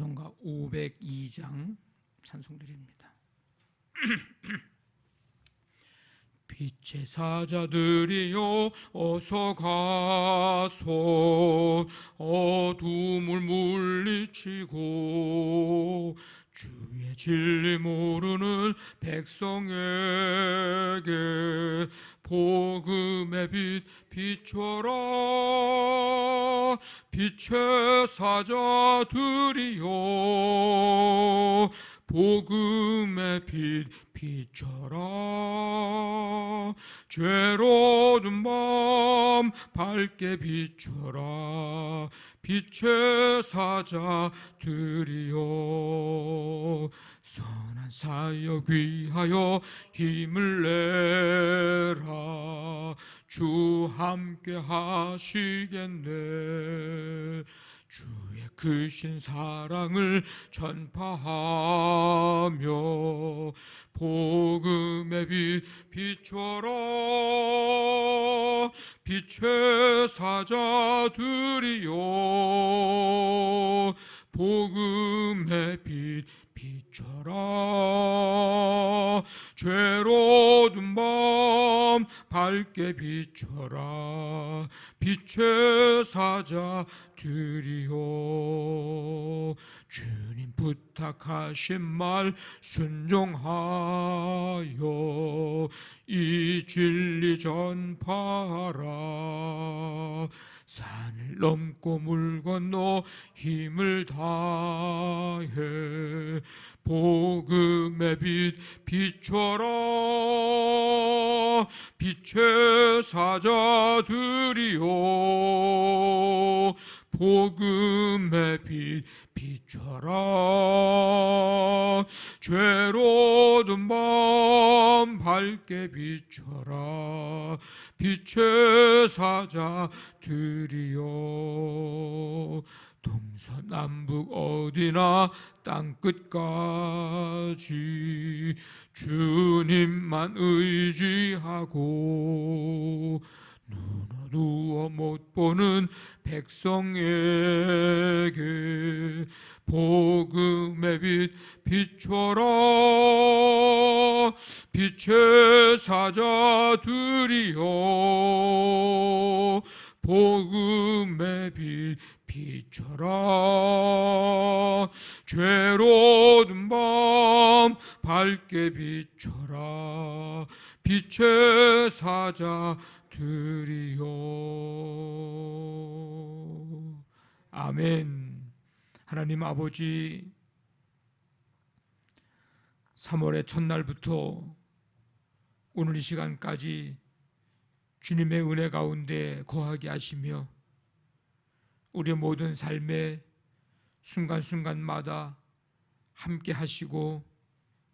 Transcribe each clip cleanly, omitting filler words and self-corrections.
찬송가 502장 찬송드립니다. 빛의 사자들이여 어서 가소 어둠을 물리치고 주의 진리 모르는 백성에게 복음의 빛 비춰라. 빛의 사자들이여 복음의 빛 비춰라. 죄로든 밤 밝게 비춰라. 빛의 사자들이여 선한 사역 위하여 힘을 내라. 주 함께 하시겠네. 주의 크신 사랑을 전파하며 복음의 빛 비춰라. 빛의 사자들이여 복음의 빛 비춰라. 죄로든 밤 밝게 비춰라. 빛의 사자들이여 주님 부탁하신 말 순종하여 이 진리 전파하라. 산을 넘고 물 건너 힘을 다해 복음의 빛 비춰라. 빛의 사자들이여 복음의 빛 비춰라. 죄로든 밤 밝게 비춰라. 빛의 사자들이여 동서남북 어디나 땅끝까지 주님만 의지하고 눈 어두워 못 보는 백성에게 복음의 빛 비춰라. 빛의 사자들이여 복음의 빛 비춰라. 죄로든 밤 밝게 비춰라. 빛의 사자들이여. 아멘. 하나님 아버지, 3월의 첫날부터 오늘 이 시간까지 주님의 은혜 가운데 거하게 하시며 우리의 모든 삶의 순간순간마다 함께 하시고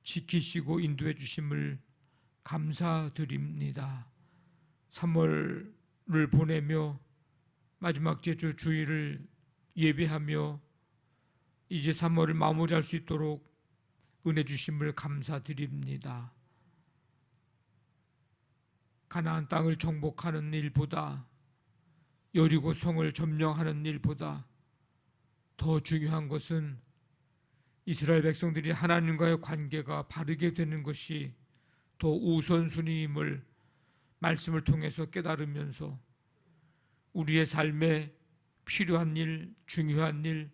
지키시고 인도해 주심을 감사드립니다. 3월을 보내며 마지막 제주 주일을 예배하며 이제 3월을 마무리할 수 있도록 은혜 주심을 감사드립니다. 가나안 땅을 정복하는 일보다 여리고 성을 점령하는 일보다 더 중요한 것은 이스라엘 백성들이 하나님과의 관계가 바르게 되는 것이 더 우선순위임을 말씀을 통해서 깨달으면서 우리의 삶에 필요한 일, 중요한 일,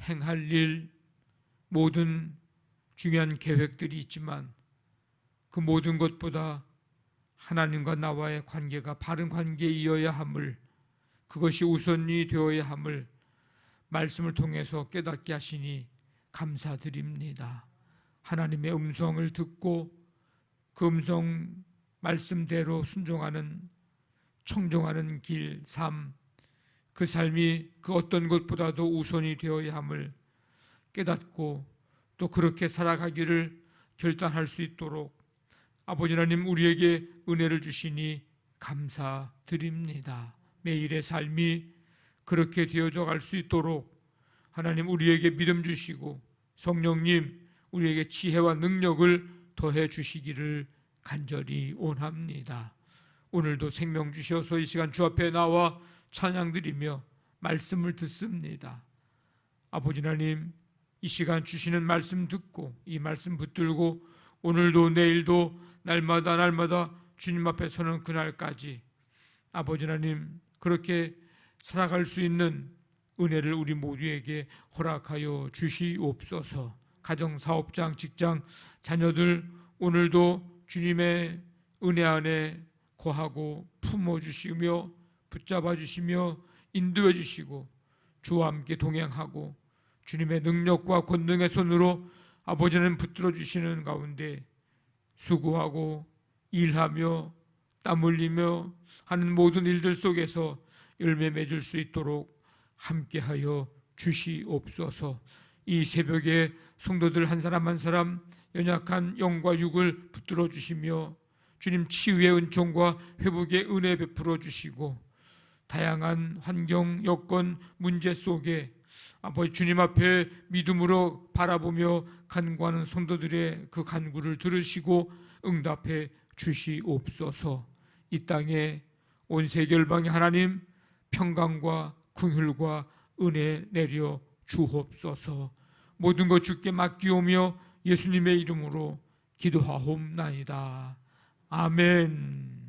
행할 일, 모든 중요한 계획들이 있지만 그 모든 것보다 하나님과 나와의 관계가 바른 관계에 이어야 함을, 그것이 우선이 되어야 함을 말씀을 통해서 깨닫게 하시니 감사드립니다. 하나님의 음성을 듣고 그 음성 말씀대로 순종하는, 청종하는 길, 삶, 그 삶이 그 어떤 것보다도 우선이 되어야 함을 깨닫고 또 그렇게 살아가기를 결단할 수 있도록 아버지 하나님 우리에게 은혜를 주시니 감사드립니다. 매일의 삶이 그렇게 되어져 갈 수 있도록 하나님 우리에게 믿음 주시고 성령님 우리에게 지혜와 능력을 더해 주시기를 간절히 원합니다. 오늘도 생명 주셔서 이 시간 주 앞에 나와 찬양드리며 말씀을 듣습니다. 아버지 하나님, 이 시간 주시는 말씀 듣고 이 말씀 붙들고 오늘도 내일도 날마다 주님 앞에 서는 그날까지 아버지 하나님 그렇게 살아갈 수 있는 은혜를 우리 모두에게 허락하여 주시옵소서. 가정, 사업장, 직장, 자녀들 오늘도 주님의 은혜 안에 거하고 품어주시며 붙잡아 주시며 인도해 주시고 주와 함께 동행하고 주님의 능력과 권능의 손으로 아버지는 붙들어 주시는 가운데 수고하고 일하며 땀 흘리며 하는 모든 일들 속에서 열매 맺을 수 있도록 함께하여 주시옵소서. 이 새벽에 성도들 한 사람 한 사람 연약한 영과 육을 붙들어 주시며 주님 치유의 은총과 회복의 은혜 베풀어 주시고 다양한 환경, 여건, 문제 속에 아버지 주님 앞에 믿음으로 바라보며 간구하는 성도들의 그 간구를 들으시고 응답해 주시옵소서. 이 땅에 온 세계 열방의 하나님 평강과 긍휼과 은혜 내려 주옵소서. 모든 것 주께 맡기오며 예수님의 이름으로 기도하옵나이다. 아멘.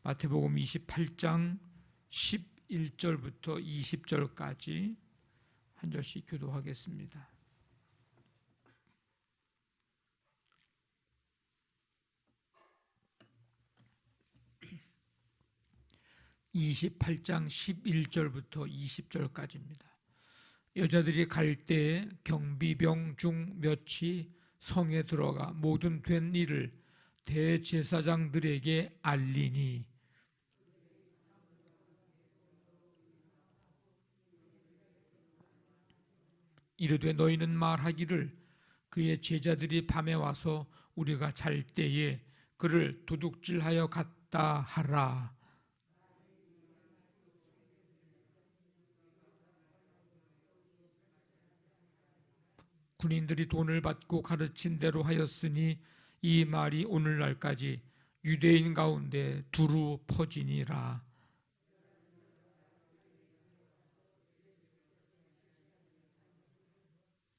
마태복음 28장 11절부터 20절까지 한 절씩 교도하겠습니다. 28장 11절부터 20절까지입니다. 여자들이 갈 때에 경비병 중 몇이 성에 들어가 모든 된 일을 대제사장들에게 알리니 이르되 너희는 말하기를 그의 제자들이 밤에 와서 우리가 잘 때에 그를 도둑질하여 갔다 하라. 군인들이 돈을 받고 가르친 대로 하였으니 이 말이 오늘날까지 유대인 가운데 두루 퍼지니라.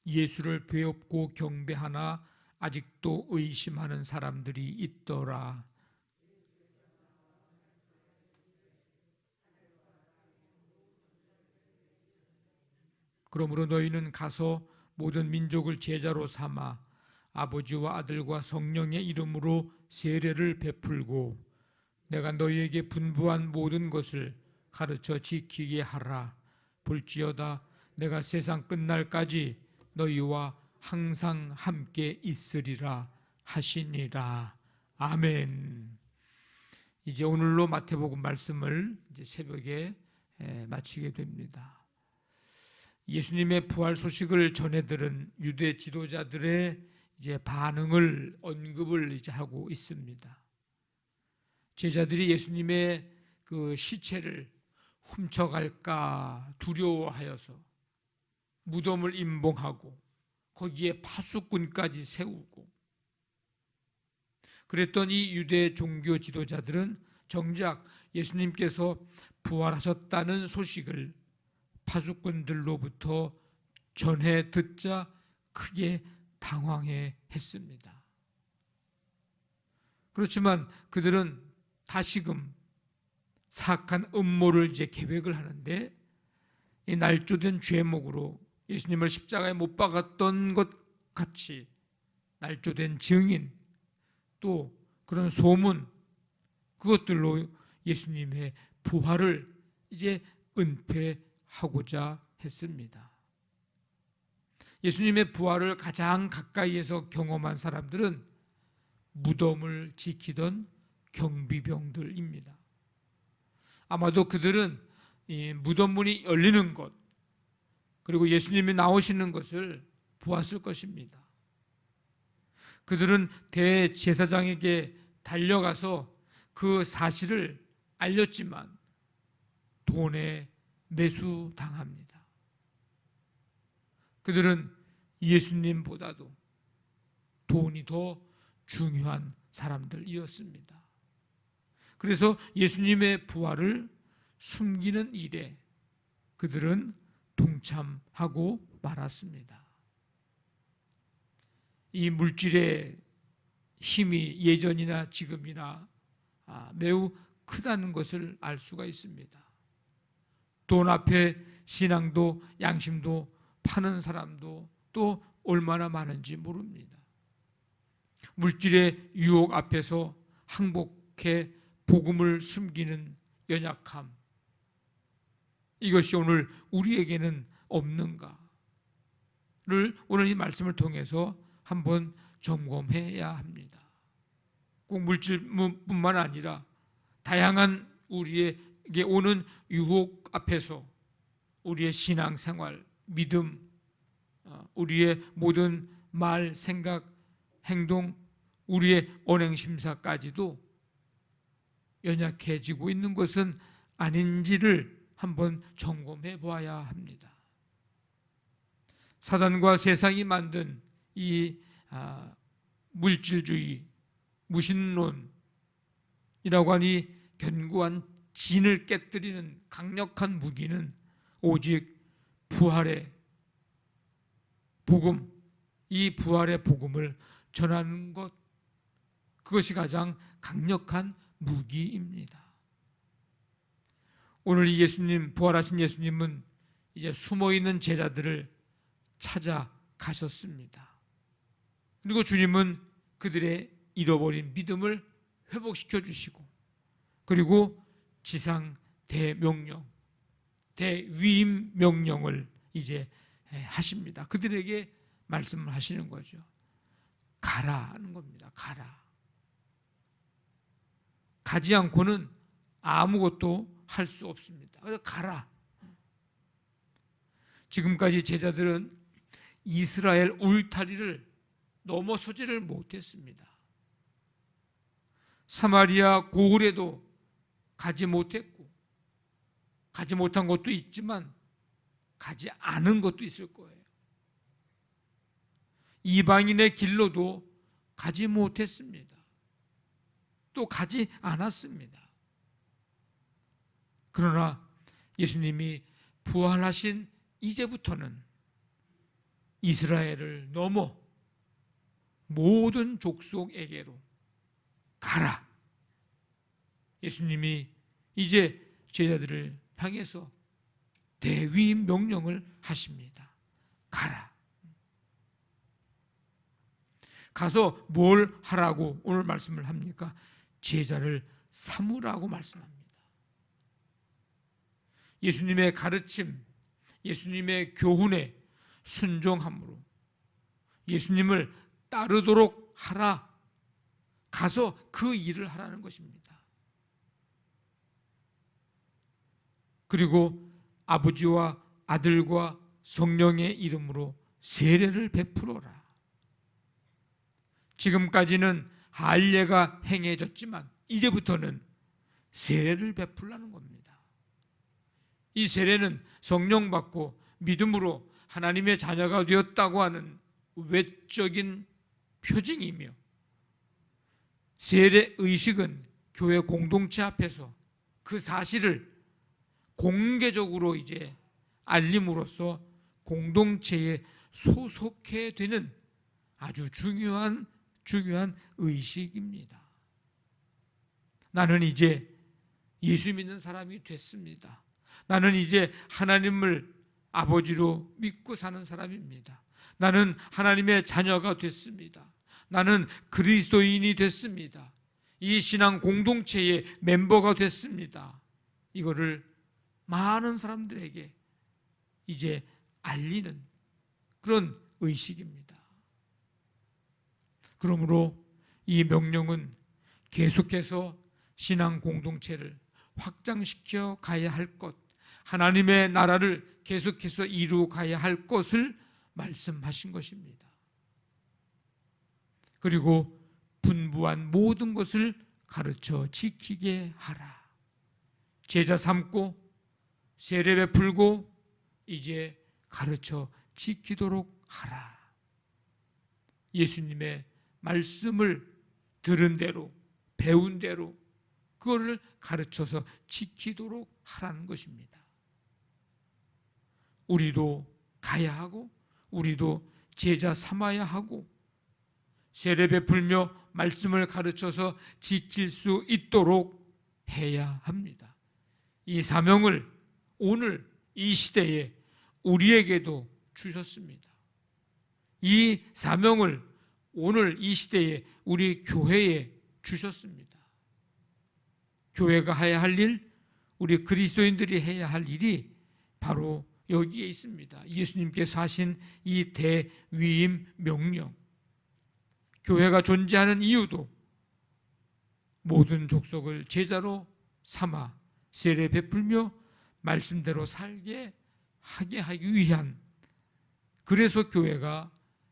예수를 배웁고 경배하나 아직도 의심하는 사람들이 있더라. 그러므로 너희는 가서 모든 민족을 제자로 삼아 아버지와 아들과 성령의 이름으로 세례를 베풀고 내가 너희에게 분부한 모든 것을 가르쳐 지키게 하라. 볼지어다 내가 세상 끝날까지 너희와 항상 함께 있으리라 하시니라. 아멘. 이제 오늘로 마태복음 말씀을 이제 새벽에 마치게 됩니다. 예수님의 부활 소식을 전해 들은 유대 지도자들의 이제 반응을 언급을 이제 하고 있습니다. 제자들이 예수님의 그 시체를 훔쳐갈까 두려워하여서 무덤을 임봉하고 거기에 파수꾼까지 세우고 그랬던 이 유대 종교 지도자들은 정작 예수님께서 부활하셨다는 소식을 파수꾼들로부터 전해 듣자 크게 당황해 했습니다. 그렇지만 그들은 다시금 사악한 음모를 이제 계획을 하는데 이 날조된 죄목으로 예수님을 십자가에 못 박았던 것 같이 날조된 증인 또 그런 소문 그것들로 예수님의 부활을 이제 은폐하고자 했습니다. 예수님의 부활을 가장 가까이에서 경험한 사람들은 무덤을 지키던 경비병들입니다. 아마도 그들은 이 무덤문이 열리는 것 그리고 예수님이 나오시는 것을 보았을 것입니다. 그들은 대제사장에게 달려가서 그 사실을 알렸지만 돈에 매수당합니다. 그들은 예수님보다도 돈이 더 중요한 사람들이었습니다. 그래서 예수님의 부활을 숨기는 일에 그들은 동참하고 말았습니다. 이 물질의 힘이 예전이나 지금이나 매우 크다는 것을 알 수가 있습니다. 돈 앞에 신앙도 양심도 파는 사람도 또 얼마나 많은지 모릅니다. 물질의 유혹 앞에서 항복해 복음을 숨기는 연약함, 이것이 오늘 우리에게는 없는가를 오늘 이 말씀을 통해서 한번 점검해야 합니다. 꼭 물질뿐만 아니라 다양한 우리에게 오는 유혹 앞에서 우리의 신앙생활, 믿음, 우리의 모든 말, 생각, 행동, 우리의 언행심사까지도 연약해지고 있는 것은 아닌지를 한번 점검해 보아야 합니다. 사단과 세상이 만든 이 물질주의, 무신론이라고 하니 견고한 진을 깨뜨리는 강력한 무기는 오직 부활의 복음, 이 부활의 복음을 전하는 것, 그것이 가장 강력한 무기입니다. 오늘 이 예수님, 부활하신 예수님은 이제 숨어있는 제자들을 찾아가셨습니다. 그리고 주님은 그들의 잃어버린 믿음을 회복시켜 주시고, 그리고 지상 대명령, 대위임 명령을 이제 하십니다. 그들에게 말씀을 하시는 거죠. 가라 하는 겁니다. 가라. 가지 않고는 아무것도 할 수 없습니다. 그래서 가라. 지금까지 제자들은 이스라엘 울타리를 넘어서지를 못했습니다. 사마리아 고을에도 가지 못했고, 가지 못한 것도 있지만 가지 않은 것도 있을 거예요. 이방인의 길로도 가지 못했습니다. 또 가지 않았습니다. 그러나 예수님이 부활하신 이제부터는 이스라엘을 넘어 모든 족속에게로 가라. 예수님이 이제 제자들을 향해서 대위임 명령을 하십니다. 가라. 가서 뭘 하라고 오늘 말씀을 합니까? 제자를 삼으라고 말씀합니다. 예수님의 가르침, 예수님의 교훈에 순종함으로 예수님을 따르도록 하라. 가서 그 일을 하라는 것입니다. 그리고 아버지와 아들과 성령의 이름으로 세례를 베풀어라. 지금까지는 할례가 행해졌지만 이제부터는 세례를 베풀라는 겁니다. 이 세례는 성령 받고 믿음으로 하나님의 자녀가 되었다고 하는 외적인 표징이며, 세례 의식은 교회 공동체 앞에서 그 사실을 공개적으로 이제 알림으로써 공동체에 소속해 되는 아주 중요한 의식입니다. 나는 이제 예수 믿는 사람이 됐습니다. 나는 이제 하나님을 아버지로 믿고 사는 사람입니다. 나는 하나님의 자녀가 됐습니다. 나는 그리스도인이 됐습니다. 이 신앙 공동체의 멤버가 됐습니다. 이거를 많은 사람들에게 이제 알리는 그런 의식입니다. 그러므로 이 명령은 계속해서 신앙 공동체를 확장시켜 가야 할 것, 하나님의 나라를 계속해서 이루어 가야 할 것을 말씀하신 것입니다. 그리고 분부한 모든 것을 가르쳐 지키게 하라. 제자 삼고 세례 베풀고 이제 가르쳐 지키도록 하라. 예수님의 말씀을 들은 대로, 배운 대로 그거를 가르쳐서 지키도록 하라는 것입니다. 우리도 가야 하고 우리도 제자 삼아야 하고 세례 베풀며 말씀을 가르쳐서 지킬 수 있도록 해야 합니다. 이 사명을 오늘 이 시대에 우리에게도 주셨습니다. 이 사명을 오늘 이 시대에 우리 교회에 주셨습니다. 교회가 해야 할 일, 우리 그리스도인들이 해야 할 일이 바로 여기에 있습니다. 예수님께서 하신 이 대위임 명령. 교회가 존재하는 이유도 모든 족속을 제자로 삼아 세례 베풀며 말씀대로 살게 하기 위한, 그래서 교회가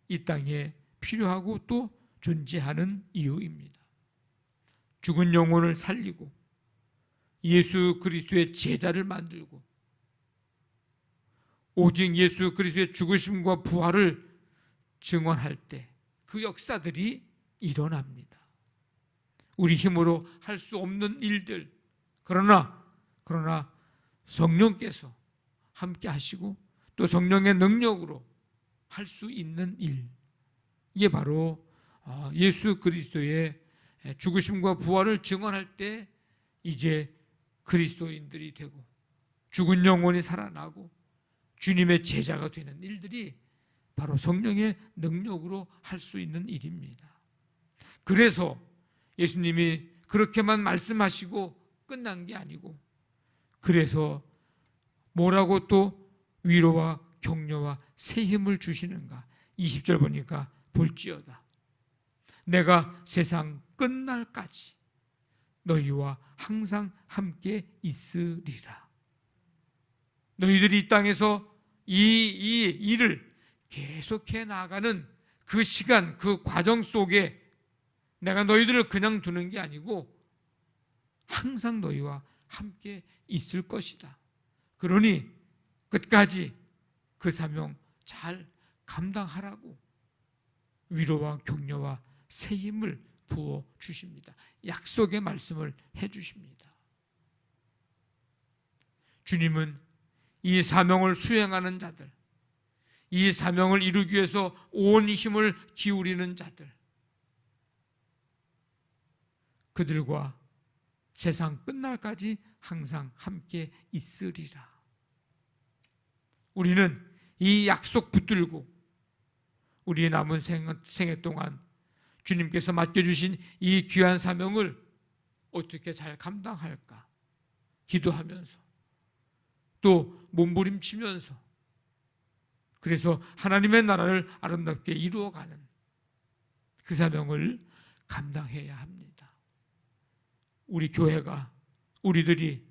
이 땅에 필요하고 또 존재하는 이유입니다. 죽은 영혼을 살리고 예수 그리스도의 제자를 만들고 오직 예수 그리스도의 죽으심과 부활을 증언할 때 그 역사들이 일어납니다. 우리 힘으로 할 수 없는 일들, 그러나 성령께서 함께 하시고 또 성령의 능력으로 할 수 있는 일, 이게 바로 예수 그리스도의 죽으심과 부활을 증언할 때 이제 그리스도인들이 되고 죽은 영혼이 살아나고 주님의 제자가 되는 일들이 바로 성령의 능력으로 할 수 있는 일입니다. 그래서 예수님이 그렇게만 말씀하시고 끝난 게 아니고, 그래서 뭐라고 또 위로와 격려와 새 힘을 주시는가. 20절 보니까 볼지어다 내가 세상 끝날까지 너희와 항상 함께 있으리라. 너희들이 이 땅에서 이 일을 계속해 나가는 그 시간, 그 과정 속에 내가 너희들을 그냥 두는 게 아니고 항상 너희와 함께 있을 것이다. 그러니 끝까지 그 사명 잘 감당하라고 위로와 격려와 새 힘을 부어 주십니다. 약속의 말씀을 해 주십니다. 주님은 이 사명을 수행하는 자들, 이 사명을 이루기 위해서 온 힘을 기울이는 자들, 그들과 세상 끝날까지 항상 함께 있으리라. 우리는 이 약속 붙들고 우리의 남은 생애 동안 주님께서 맡겨주신 이 귀한 사명을 어떻게 잘 감당할까 기도하면서 또 몸부림치면서, 그래서 하나님의 나라를 아름답게 이루어가는 그 사명을 감당해야 합니다. 우리 교회가, 우리들이,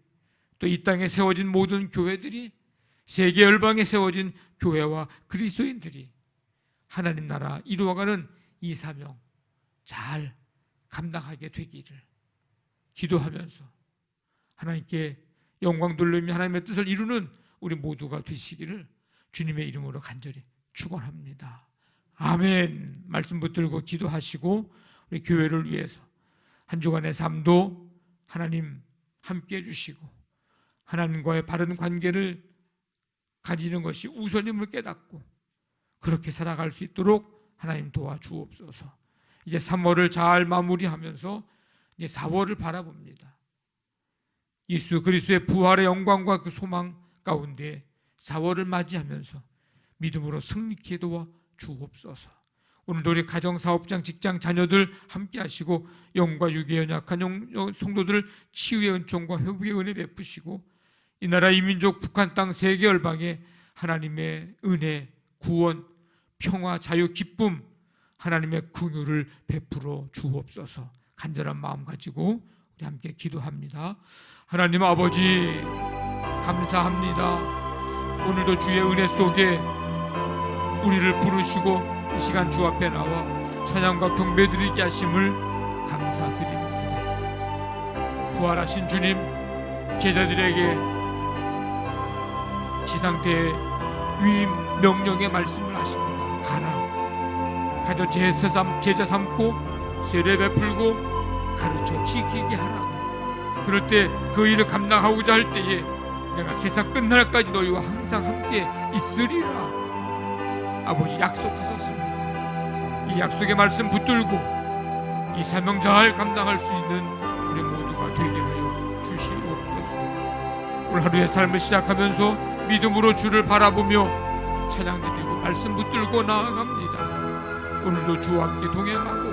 또 이 땅에 세워진 모든 교회들이, 세계 열방에 세워진 교회와 그리스도인들이 하나님 나라 이루어가는 이 사명 잘 감당하게 되기를 기도하면서 하나님께 영광 돌리며 하나님의 뜻을 이루는 우리 모두가 되시기를 주님의 이름으로 간절히 축원합니다. 아멘. 말씀 붙들고 기도하시고 우리 교회를 위해서 한 주간의 삶도 하나님 함께 해주시고 하나님과의 바른 관계를 가지는 것이 우선임을 깨닫고 그렇게 살아갈 수 있도록 하나님 도와주옵소서. 이제 3월을 잘 마무리하면서 이제 4월을 바라봅니다. 예수 그리스도의 부활의 영광과 그 소망 가운데 4월을 맞이하면서 믿음으로 승리케 도와 주옵소서. 오늘도 우리 가정, 사업장, 직장, 자녀들 함께 하시고 영과 육에 연약한 성도들을 치유의 은총과 회복의 은혜 베푸시고 이 나라 이 민족 북한 땅 세계 열방에 하나님의 은혜, 구원, 평화, 자유, 기쁨, 하나님의 긍휼을 베풀어 주옵소서. 간절한 마음 가지고 우리 함께 기도합니다. 하나님 아버지 감사합니다. 오늘도 주의 은혜 속에 우리를 부르시고 이 시간 주 앞에 나와 찬양과 경배드리게 하심을 감사드립니다. 부활하신 주님, 제자들에게 지상대의 위임 명령의 말씀을 하십니다. 가져 제자 삼고 세례 베풀고 가르쳐 지키게 하라고. 그럴 때 그 일을 감당하고자 할 때에 내가 세상 끝날까지 너희와 항상 함께 있으리라 아버지 약속하셨습니다. 이 약속의 말씀 붙들고 이 사명 잘 감당할 수 있는 우리 모두가 되게 하여 주시옵소서. 오늘 하루의 삶을 시작하면서 믿음으로 주를 바라보며 찬양 드리고 말씀 붙들고 나아갑니다. 오늘도 주와 함께 동행하고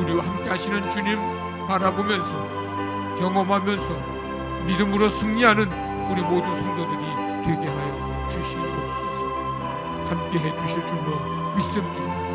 우리와 함께 하시는 주님 바라보면서 경험하면서 믿음으로 승리하는 우리 모든 성도들이 되게 하여 주시옵소서. 함께 해 주실 줄로 믿습니다.